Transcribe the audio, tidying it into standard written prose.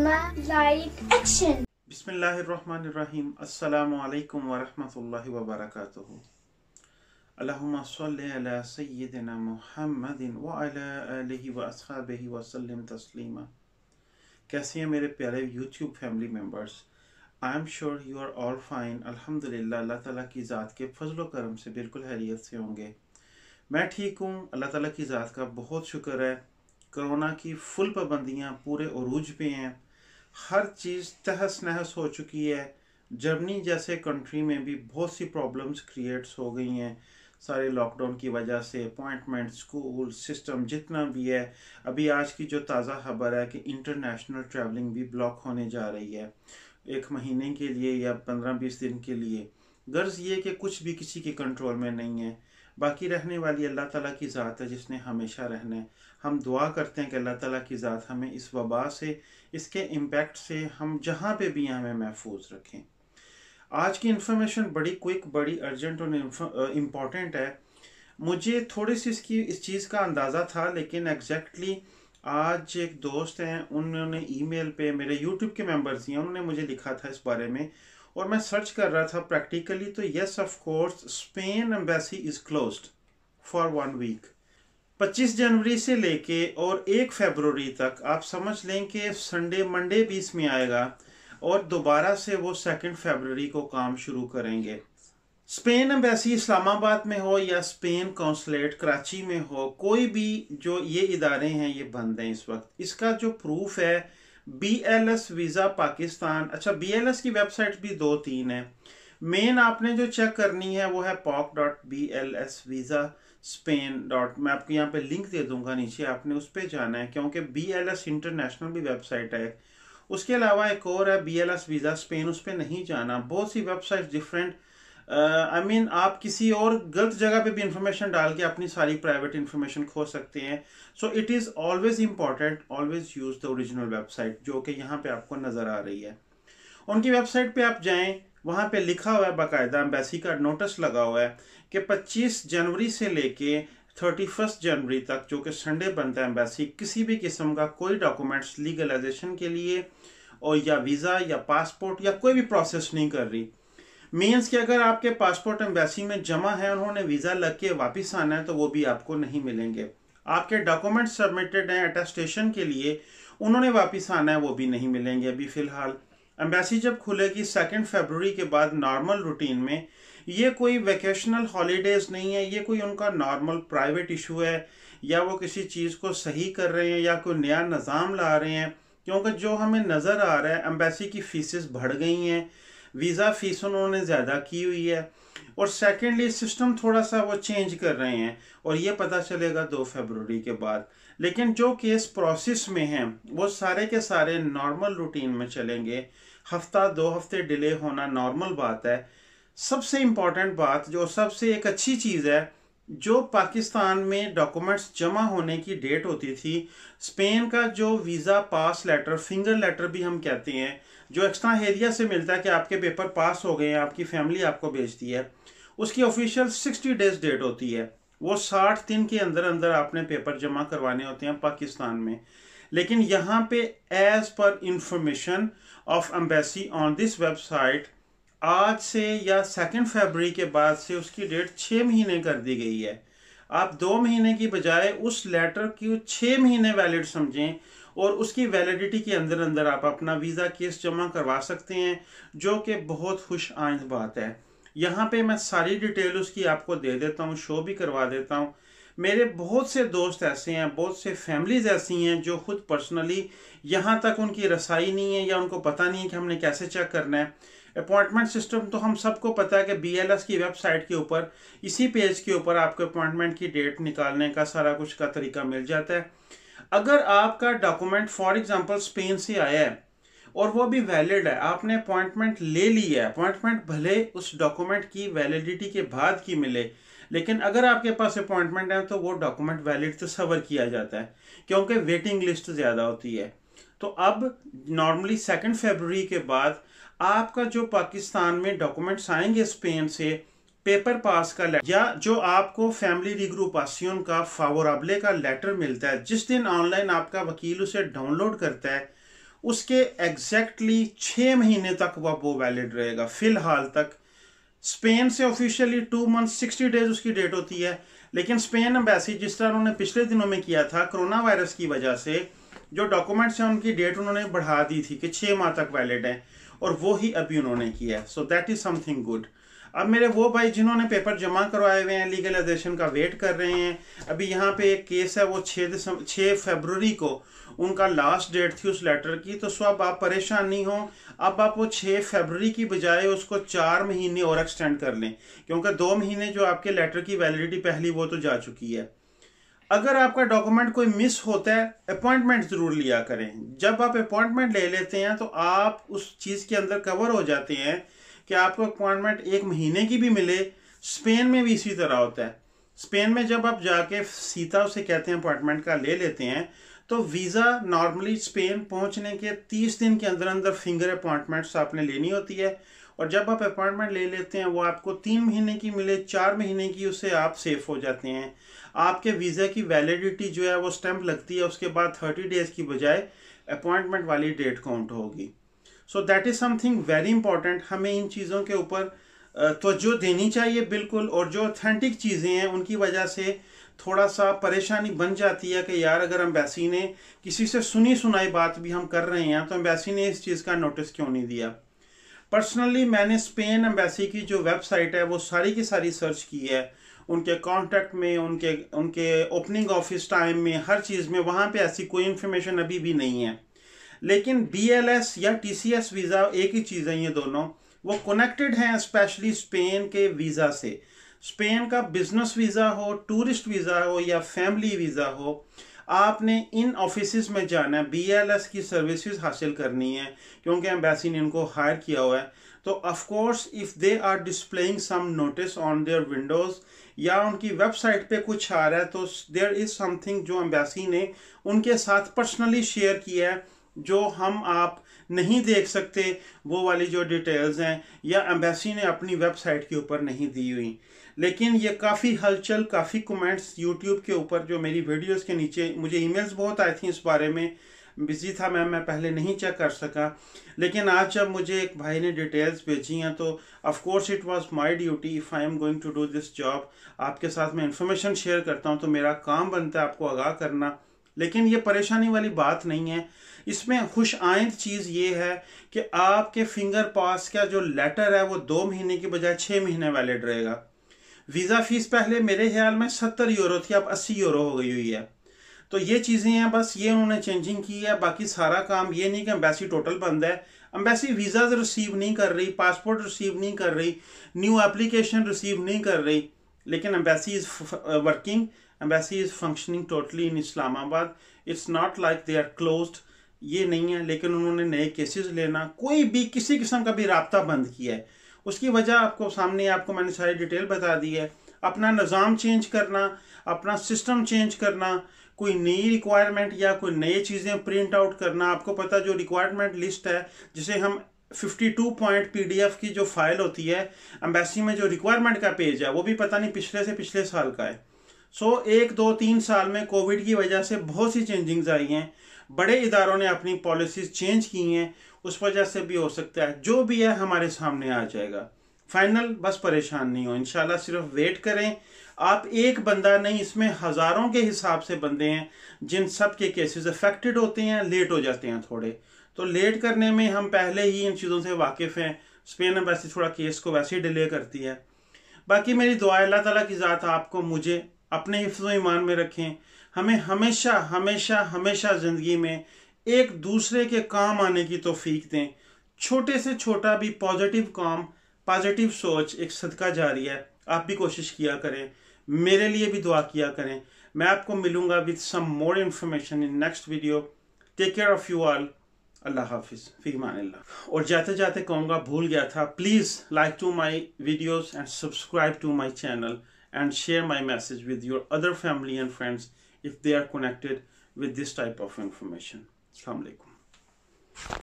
Camera, light, action. बिस्मिल्लाहिर्रहमानिर्रहीम। अस्सलामु अलैकुम वरहमतुल्लाहि वबरकातुहू। अल्लाहुम्मा सल्लि अला सय्यिदिना मुहम्मदिन व अला आलिहि व अस्हाबिहि व सल्लिम तस्लीमा। कैसे हैं मेरे प्यारे YouTube family members? I am sure you are all fine. अल्हम्दुलिल्लाह, अल्लाह ताला की ज़ात के फजल व करम से बिल्कुल खैरियत से होंगे। मैं ठीक हूँ, अल्लाह ताला की ज़ात का बहुत शुक्र है। कोरोना की फुल पाबंदियाँ पूरे उरूज पे हैं, हर चीज़ तहस नहस हो चुकी है। जर्मनी जैसे कंट्री में भी बहुत सी प्रॉब्लम्स क्रिएट्स हो गई हैं सारे लॉकडाउन की वजह से। अपॉइंटमेंट, स्कूल सिस्टम जितना भी है, अभी आज की जो ताज़ा खबर है कि इंटरनेशनल ट्रैवलिंग भी ब्लॉक होने जा रही है 1 महीने के लिए या 15-20 दिन के लिए। गर्ज ये कि कुछ भी किसी के कंट्रोल में नहीं है, बाकी रहने वाली अल्लाह ताला की ज़ात है जिसने हमेशा रहना है। हम दुआ करते हैं कि अल्लाह ताला की ज़ात हमें इस वबा से, इसके इम्पैक्ट से हम जहाँ पे भी हमें महफूज रखें। आज की इन्फॉर्मेशन बड़ी क्विक, बड़ी अर्जेंट और इम्पॉर्टेंट है। मुझे थोड़ी सी इस चीज़ का अंदाज़ा था, लेकिन एग्जैक्टली आज एक दोस्त हैं, उन्होंने ईमेल पे, मेरे यूट्यूब के मेंबर्स हैं, उन्होंने मुझे लिखा था इस बारे में और मैं सर्च कर रहा था प्रैक्टिकली। तो yes of course, Spain embassy is closed for 1 week. 25 जनवरी से लेके और 1 फरवरी तक आप समझ लें कि संडे मंडे भी इसमें आएगा और दोबारा से वो 2 फरवरी को काम शुरू करेंगे। स्पेन एम्बेसी इस्लामाबाद में हो या स्पेन कौंसलेट कराची में हो, कोई भी जो ये इदारे हैं ये बंद हैं इस वक्त। इसका जो प्रूफ है BLS वीज़ा पाकिस्तान। अच्छा, BLS की वेबसाइट भी 2-3 है। मेन आपने जो चेक करनी है वो है poc.bls वीज़ा स्पेन डॉट। मैं आपको यहाँ पे लिंक दे दूंगा नीचे, आपने उस पर जाना है क्योंकि BLS इंटरनेशनल भी वेबसाइट है। उसके अलावा एक और है BLS वीज़ा स्पेन, उस पर नहीं जाना। बहुत सी वेबसाइट डिफरेंट, आप किसी और गलत जगह पे भी इंफॉर्मेशन डाल के अपनी सारी प्राइवेट इंफॉर्मेशन खो सकते हैं। So it is always important, always use the original website जो कि यहाँ पे आपको नज़र आ रही है। उनकी वेबसाइट पे आप जाएं, वहाँ पे लिखा हुआ है बाकायदा, एम्बेसी का नोटिस लगा हुआ है कि 25 जनवरी से लेके 31 जनवरी तक, जो कि संडे बनता है, एम्बेसी किसी भी किस्म का कोई डॉक्यूमेंट्स लीगलाइजेशन के लिए और या वीज़ा या पासपोर्ट या कोई भी प्रोसेस नहीं कर रही। मीन्स कि अगर आपके पासपोर्ट एम्बेसी में जमा है, उन्होंने वीज़ा लग के वापस आना है, तो वो भी आपको नहीं मिलेंगे। आपके डॉक्यूमेंट्स सबमिटेड हैं अटेस्टेशन के लिए, उन्होंने वापस आना है, वो भी नहीं मिलेंगे अभी फ़िलहाल। एम्बेसी जब खुलेगी 2 फरवरी के बाद नॉर्मल रूटीन में, ये कोई वेकेशनल हॉलीडेज नहीं है, ये कोई उनका नॉर्मल प्राइवेट इशू है या वो किसी चीज़ को सही कर रहे हैं या कोई नया निज़ाम ला रहे हैं। क्योंकि जो हमें नज़र आ रहा है, एम्बेसी की फ़ीसेस बढ़ गई हैं, वीज़ा फ़ीस उन्होंने ज़्यादा की हुई है और सेकेंडली सिस्टम थोड़ा सा वो चेंज कर रहे हैं और ये पता चलेगा 2 फरवरी के बाद। लेकिन जो केस प्रोसेस में हैं वो सारे के सारे नॉर्मल रूटीन में चलेंगे। हफ्ता 2 हफ्ते डिले होना नॉर्मल बात है। सबसे इम्पॉर्टेंट बात, जो सबसे एक अच्छी चीज़ है, जो पाकिस्तान में डॉक्यूमेंट्स जमा होने की डेट होती थी, स्पेन का जो वीज़ा पास लेटर, फिंगर लेटर भी हम कहते हैं, जो एक्स्ट्रा एरिया से मिलता है कि आपके पेपर पास हो गए हैं, आपकी फैमिली आपको भेजती है, उसकी ऑफिशियल 60 डेज डेट होती है। वो 60 दिन के अंदर अंदर आपने पेपर जमा करवाने होते हैं पाकिस्तान में। लेकिन यहाँ पे as per information of embassy on this website, आज से या 2 फरवरी के बाद से उसकी डेट 6 महीने कर दी गई है। आप 2 महीने की बजाय उस लेटर की 6 महीने वैलिड समझें और उसकी वैलिडिटी के अंदर अंदर आप अपना वीज़ा केस जमा करवा सकते हैं, जो कि बहुत खुश आइंद बात है। यहाँ पे मैं सारी डिटेल उसकी आपको दे देता हूँ, शो भी करवा देता हूँ। मेरे बहुत से दोस्त ऐसे हैं, बहुत से फैमिलीज ऐसी हैं जो खुद पर्सनली यहाँ तक उनकी रसाई नहीं है या उनको पता नहीं है कि हमने कैसे चेक करना है। अपॉइंटमेंट सिस्टम तो हम सबको पता है कि BLS की वेबसाइट के ऊपर, इसी पेज के ऊपर आपको अपॉइंटमेंट की डेट निकालने का सारा कुछ का तरीका मिल जाता है। अगर आपका डॉक्यूमेंट फॉर एग्जांपल स्पेन से आया है और वो भी वैलिड है, आपने अपॉइंटमेंट ले ली है, अपॉइंटमेंट भले उस डॉक्यूमेंट की वैलिडिटी के बाद की मिले, लेकिन अगर आपके पास अपॉइंटमेंट है तो वो डॉक्यूमेंट वैलिड तस्वर किया जाता है क्योंकि वेटिंग लिस्ट ज़्यादा होती है। तो अब नॉर्मली 2 फरवरी के बाद आपका जो पाकिस्तान में डॉक्यूमेंट्स आएंगे स्पेन से, पेपर पास का लेटर या जो आपको फैमिली रिग्रुपासियोन का फावोराबले का लेटर मिलता है, जिस दिन ऑनलाइन आपका वकील उसे डाउनलोड करता है, उसके एग्जैक्टली 6 महीने तक वो वैलिड रहेगा फिलहाल तक। स्पेन से ऑफिशियली 2 मंथ 60 डेज उसकी डेट होती है, लेकिन स्पेन एम्बेसी जिस तरह उन्होंने पिछले दिनों में किया था कोरोना वायरस की वजह से, जो डॉक्यूमेंट्स हैं उनकी डेट उन्होंने बढ़ा दी थी कि 6 माह तक वैलिड है, और वो ही अभी उन्होंने किया है। So that is something good. अब मेरे वो भाई जिन्होंने पेपर जमा करवाए हुए हैं, लीगलाइजेशन का वेट कर रहे हैं, अभी यहाँ पे एक केस है, वो 6 फरवरी को उनका लास्ट डेट थी उस लेटर की। तो सो अब आप परेशान नहीं हो, अब आप वो 6 फरवरी की बजाय उसको 4 महीने और एक्सटेंड कर लें, क्योंकि 2 महीने जो आपके लेटर की वैलिडिटी पहली वो तो जा चुकी है। अगर आपका डॉक्यूमेंट कोई मिस होता है, अपॉइंटमेंट जरूर लिया करें। जब आप अपॉइंटमेंट ले लेते हैं तो आप उस चीज के अंदर कवर हो जाते हैं कि आपको अपॉइंटमेंट 1 महीने की भी मिले। स्पेन में भी इसी तरह होता है। स्पेन में जब आप जाके सीधा उसे कहते हैं अपॉइंटमेंट का ले लेते हैं, तो वीजा नॉर्मली स्पेन पहुंचने के 30 दिन के अंदर अंदर फिंगर अपॉइंटमेंट्स आपने लेनी होती है, और जब आप अपॉइंटमेंट ले लेते हैं वो आपको 3 महीने की मिले 4 महीने की, उससे आप सेफ हो जाते हैं। आपके वीजा की वैलिडिटी जो है वो स्टैंप लगती है, उसके बाद 30 डेज की बजाय अपॉइंटमेंट वाली डेट काउंट होगी। So that is something very important. हमें इन चीज़ों के ऊपर तवज्जो देनी चाहिए बिल्कुल, और जो ऑथेंटिक चीज़ें हैं उनकी वजह से थोड़ा सा परेशानी बन जाती है कि यार अगर एम्बेसी ने किसी से सुनी सुनाई बात भी हम कर रहे हैं तो एम्बेसी ने इस चीज़ का नोटिस क्यों नहीं दिया। पर्सनली मैंने स्पेन एम्बेसी की जो वेबसाइट है वो सारी की सारी सर्च की है, उनके कॉन्टैक्ट में, उनके ओपनिंग ऑफिस टाइम में, हर चीज़ में, वहाँ पे ऐसी कोई इन्फॉर्मेशन अभी भी नहीं है। लेकिन BLS या TCS वीज़ा एक ही चीज़ है, ये दोनों वो कनेक्टेड हैं स्पेशली स्पेन के वीज़ा से। स्पेन का बिजनेस वीज़ा हो, टूरिस्ट वीज़ा हो या फैमिली वीज़ा हो, आपने इन ऑफिसेज में जाना है, BLS की सर्विसेज हासिल करनी है, क्योंकि एम्बेसी ने इनको हायर किया हुआ है। तो of course if they are displaying some notice on their windows या उनकी वेबसाइट पे कुछ आ रहा है, तो देयर इज समथिंग जो एम्बेसी ने उनके साथ पर्सनली शेयर किया है, जो हम आप नहीं देख सकते, वो वाली जो डिटेल्स हैं, या एम्बेसी ने अपनी वेबसाइट के ऊपर नहीं दी हुई। लेकिन ये काफ़ी हलचल, काफ़ी कमेंट्स यूट्यूब के ऊपर जो मेरी वीडियोस के नीचे, मुझे ईमेल्स बहुत आई थी इस बारे में, बिजी था मैं पहले नहीं चेक कर सका, लेकिन आज जब मुझे एक भाई ने डिटेल्स भेजी हैं तो of course it was my duty, if I am going to do this job, आपके साथ मैं इंफॉर्मेशन शेयर करता हूं तो मेरा काम बनता है आपको आगाह करना। लेकिन ये परेशानी वाली बात नहीं है। इसमें खुश आइंद चीज़ ये है कि आपके फिंगर पास का जो लेटर है वो 2 महीने की बजाय 6 महीने वैलिड रहेगा। वीज़ा फीस पहले मेरे ख्याल में 70 यूरो थी, अब 80 यूरो हो गई हुई है। तो ये चीज़ें हैं, बस ये उन्होंने चेंजिंग की है। बाकी सारा काम ये नहीं कि एम्बेसी टोटल बंद है। एम्बेसी वीज़ाज रिसीव नहीं कर रही, पासपोर्ट रिसीव नहीं कर रही, न्यू एप्लीकेशन रिसीव नहीं कर रही, लेकिन embassy is working, embassy is functioning totally in Islamabad. It's not like they are closed, ये नहीं है। लेकिन उन्होंने नए केसेस लेना, कोई भी किसी किस्म का भी राब्ता बंद किया है, उसकी वजह आपको सामने, आपको मैंने सारी डिटेल बता दी है। अपना निज़ाम चेंज करना, अपना सिस्टम चेंज करना, कोई नई रिक्वायरमेंट या कोई नई चीज़ें प्रिंट आउट करना। आपको पता जो रिक्वायरमेंट लिस्ट है, जिसे हम 52 पॉइंट PDF की जो फाइल होती है एम्बेसी में, जो रिक्वायरमेंट का पेज है वो भी पता नहीं पिछले से पिछले साल का है। सो 1, 2, 3 साल में कोविड की वजह से बहुत सी चेंजिंग्स आई हैं, बड़े इदारों ने अपनी पॉलिसीज चेंज की हैं, उस वजह से भी हो सकता है। जो भी है हमारे सामने आ जाएगा फाइनल, बस परेशान नहीं हो, इंशाल्लाह सिर्फ वेट करें। आप एक बंदा नहीं, इसमें हज़ारों के हिसाब से बंदे हैं जिन सब के केसेस अफेक्टेड होते हैं, लेट हो जाते हैं थोड़े। तो लेट करने में हम पहले ही इन चीज़ों से वाकिफ़ हैं। स्पेन एम्बेसी थोड़ा केस को वैसे ही डिले करती है। बाकी मेरी दुआ अल्लाह ताला की ज़ात आपको मुझे अपने हिफ्ज़ ईमान में रखें। हमें हमेशा हमेशा हमेशा ज़िंदगी में एक दूसरे के काम आने की तौफीक दें। छोटे से छोटा भी पॉजिटिव काम, पॉजिटिव सोच एक सदका जारी है। आप भी कोशिश किया करें, मेरे लिए भी दुआ किया करें। मैं आपको मिलूंगा with some more information in next video. Take care of you all. अल्लाह हाफिज़, फी अमानिल्लाह। और जाते जाते कहूँगा, भूल गया था, please like to my videos and subscribe to my channel and share my message with your other family and friends if they are connected with this type of information. Assalamu alaikum.